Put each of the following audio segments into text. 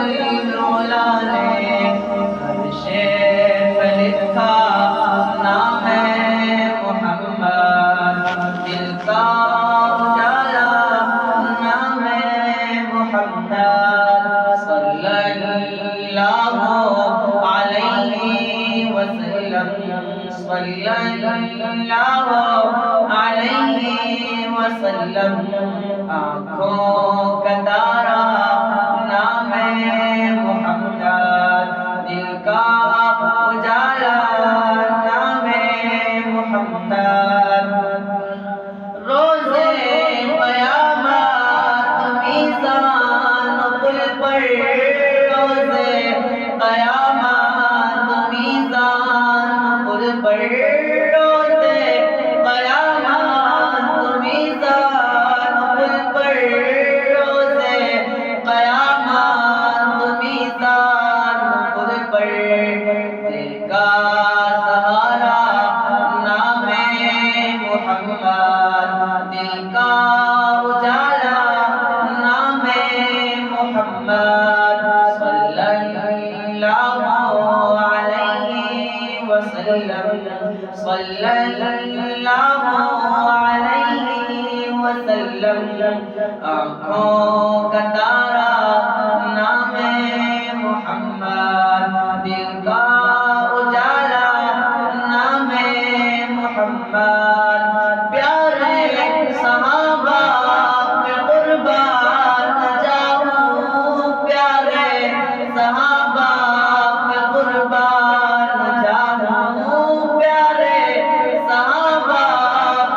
العلا نے عرش پہ لکھا نام محمد، دل کا اجالا نام محمد، صلی اللہ علیہ وسلم، صلی اللہ علیہ وسلم، آنکھوں کا تارا نام محمد، دل کا اجالا نام محمد، روزے قیامت میزان پل پر، روزے قیامت میزان پل پر، روزے قیامت میزان پل پر، روزے قیامت میزان پل پر، دل کا سہارا نام محمد، دل کا اجالا نام محمد، صلی اللہ علیہ وسلم، صلی اللہ علیہ وسلم، آنکھوں کا تارا نام محمد، دل کا اجالا نام محمد، پیارے صحابہ پہ قربان جاؤں، پیارے صحابہ پہ قربان جاؤں، پیارے صحابہ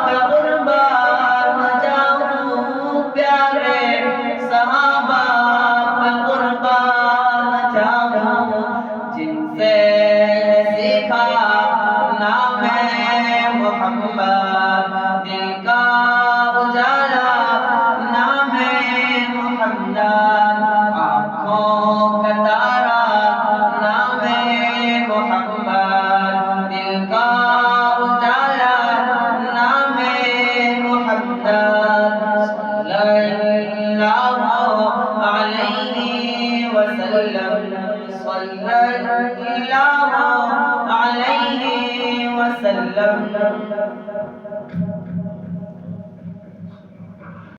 پہ قربان جاؤں، پیارے صحابہ پہ قربان جاؤں، جن سے سیکھا نام محمد، دل کا اجالا نام محمد، آنکھوں کا تارا نام محمد، دل کا اجالا نام محمد، صلی اللہ علیہ وسلم، صلی اللہ